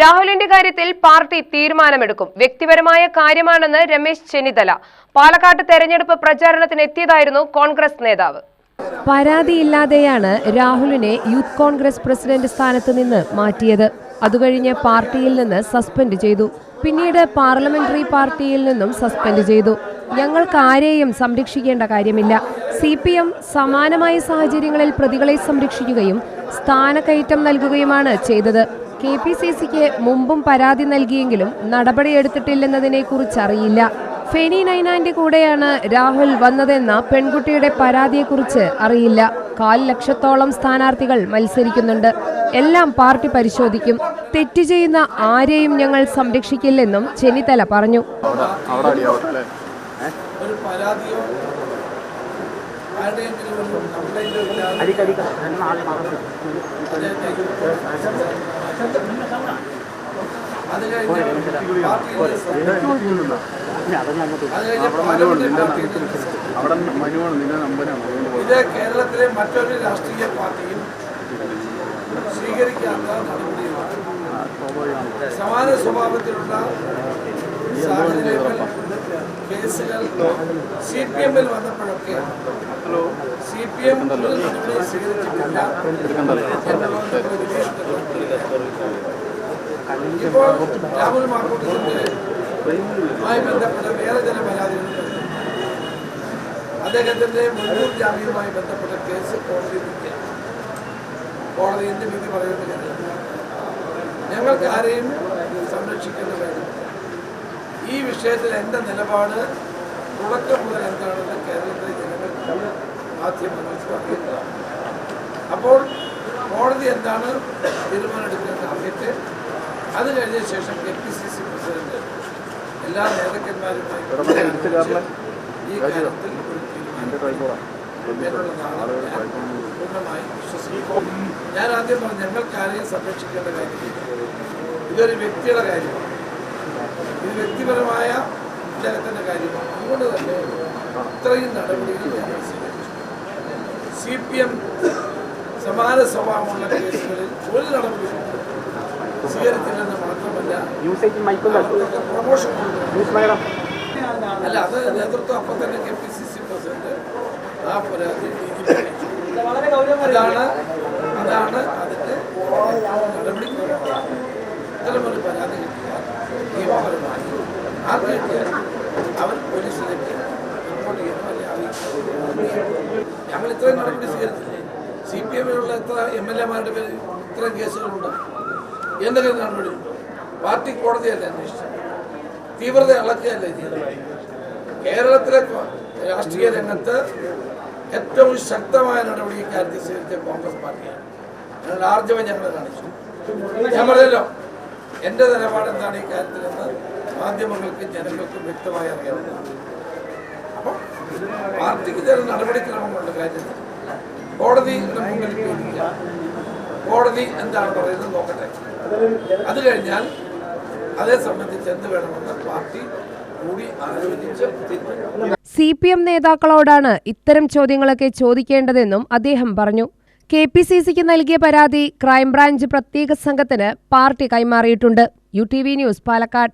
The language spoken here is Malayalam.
രാഹുലിന്റെ കാര്യത്തിൽ പാർട്ടി തീരുമാനമെടുക്കും. വ്യക്തിപരമായ കാര്യമാണെന്ന് രമേശ് ചെന്നിത്തല പാലക്കാട് തെരഞ്ഞെടുപ്പ് പ്രചാരണത്തിന് എത്തിയതായിരുന്നു കോൺഗ്രസ് നേതാവ്. പരാതിയില്ലാതെയാണ് രാഹുലിനെ യൂത്ത് കോൺഗ്രസ് പ്രസിഡന്റ് സ്ഥാനത്ത് നിന്ന് മാറ്റിയത്. അതുകഴിഞ്ഞ് പാർട്ടിയിൽ നിന്ന് സസ്പെൻഡ് ചെയ്തു. പിന്നീട് പാർലമെന്ററി പാർട്ടിയിൽ നിന്നും സസ്പെൻഡ് ചെയ്തു. ഞങ്ങൾക്ക് ആരെയും സംരക്ഷിക്കേണ്ട കാര്യമില്ല. CPM സമാനമായ സാഹചര്യങ്ങളിൽ പ്രതികളെ സംരക്ഷിക്കുകയും സ്ഥാനക്കയറ്റം നൽകുകയുമാണ് ചെയ്തത്. KPCCക്ക് മുമ്പും പരാതി നൽകിയെങ്കിലും നടപടിയെടുത്തിട്ടില്ലെന്നതിനെ കുറിച്ചറിയില്ല. ഫെനി നൈനാന്റെ കൂടെയാണ് രാഹുൽ വന്നതെന്ന പെൺകുട്ടിയുടെ പരാതിയെക്കുറിച്ച് അറിയില്ല. 1.25 ലക്ഷത്തോളം സ്ഥാനാർത്ഥികൾ മത്സരിക്കുന്നുണ്ട്. എല്ലാം പാർട്ടി പരിശോധിക്കും. തെറ്റ് ചെയ്യുന്ന ആരെയും ഞങ്ങൾ സംരക്ഷിക്കില്ലെന്നും ചെന്നിത്തല പറഞ്ഞു. ഇത് കേരളത്തിലെ മറ്റൊരു രാഷ്ട്രീയ പാർട്ടിയും സ്വീകരിക്കാത്ത നടപടിയാണ്. സമാന സ്വഭാവത്തിലുള്ള സാഹചര്യങ്ങൾ കേസുകൾ CPM-ൽ വന്നപ്പോഴൊക്കെ CPM സ്വീകരിച്ചിട്ടില്ല. ഇപ്പോൾ രാഹുൽ മാർക്കോട്ടുമായി ബന്ധപ്പെട്ട വേറെ ചില പരാതികളുണ്ട്. അദ്ദേഹത്തിന്റെ മുൻകൂർ ജാമ്യവുമായി ബന്ധപ്പെട്ട കേസ് കോടതിയുടെ വിധി പറയുന്ന കാര്യം ഞങ്ങൾക്ക് ആരെയും സംരക്ഷിക്കേണ്ട കാര്യം. ഈ വിഷയത്തിൽ എൻ്റെ നിലപാട് തുടക്കം മുതൽ എന്താണെന്ന് കേരളത്തിലെ ജനങ്ങൾക്ക് മാധ്യമങ്ങൾക്ക് അറിയില്ല. അപ്പോൾ കോടതി എന്താണ് തീരുമാനമെടുക്കുന്നത് അറിഞ്ഞിട്ട് അത് കഴിഞ്ഞ ശേഷം KPCC പ്രസിഡന്റ് എല്ലാ നേതാക്കന്മാരുമായി ഈ കാര്യത്തിൽ പൂർണ്ണമായി വിശ്വസിക്കും. ഞാൻ ആദ്യം പറഞ്ഞു ഞങ്ങൾക്ക് ആരെയും സംരക്ഷിക്കേണ്ട കാര്യമില്ല. ഇതൊരു വ്യക്തിയുടെ കാര്യമാണ്. ഇത് വ്യക്തിപരമായ അദ്ദേഹത്തിൻ്റെ കാര്യമാണ്. അതുകൊണ്ട് തന്നെ ഇത്രയും നടപടികൾ ഞങ്ങൾ സ്വീകരിച്ചു. CPM സമാന സ്വഭാവമുള്ള കേസുകളിൽ ഒരു നടപടിയും സ്വീകരിച്ചില്ലെന്ന് മാത്രമല്ല പ്രൊമോഷൻ അല്ല, അത് നേതൃത്വം അപ്പം തന്നെ KPCC പ്രസിഡന്റ് ആ പരാതി അതാണ് അതിൻ്റെ നടപടി. ഇത്തരമൊരു പരാതി കിട്ടിയാൽ നിയമപരമായി ആർക്ക് കിട്ടിയാൽ അവർ പോലീസിലേക്ക് റിപ്പോർട്ട് ചെയ്യണം, അല്ലെങ്കിൽ അറിയിക്കണം. ഞങ്ങൾ ഇത്രയും നടപടി സ്വീകരിച്ചില്ലേ? CPM-ലുള്ള എത്ര MLA-മാരുടെ പേര് ഇത്രയും കേസുകളുണ്ട്. എന്തെങ്കിലും നടപടി പാർട്ടി കോടതിയല്ല അന്വേഷിച്ചത്, തീവ്രത അളക്കുകയല്ലേ ചെയ്തത്. കേരളത്തിലെ രാഷ്ട്രീയ രംഗത്ത് ഏറ്റവും ശക്തമായ നടപടി ഇക്കാര്യത്തിൽ സ്വീകരിച്ച കോൺഗ്രസ് പാർട്ടിയാണ്. ഞങ്ങളുടെ ആർജവം ഞങ്ങൾ കാണിച്ചു. ഞാൻ പറഞ്ഞല്ലോ എൻ്റെ നിലപാട് എന്താണ് ഈ കാര്യത്തിലെന്ന് മാധ്യമങ്ങൾക്കും ജനങ്ങൾക്കും വ്യക്തമായി അറിയാവുന്നതാണ്. അപ്പം പാർട്ടിക്ക് ചില നടപടിക്രമങ്ങളുടെ കാര്യത്തിൽ കോടതിയുടെ മുമ്പിൽ പോയിരിക്കുക. കോടതി എന്താണ് പറയുന്നത് നോക്കട്ടെ. അത് കഴിഞ്ഞാൽ അതേ സംബന്ധിച്ച് എന്ത് വേണമെന്ന് പാർട്ടി കൂടി ആലോചിച്ച് തീരുമാനിക്കും. CPM നേതാക്കളോടാണ് ഇത്തരം ചോദ്യങ്ങളൊക്കെ ചോദിക്കേണ്ടതെന്നും അദ്ദേഹം പറഞ്ഞു. KPCCക്ക് നൽകിയ പരാതി ക്രൈംബ്രാഞ്ച് പ്രത്യേക സംഘത്തിന് പാർട്ടി കൈമാറിയിട്ടുണ്ട്. UTV news, Palakkad.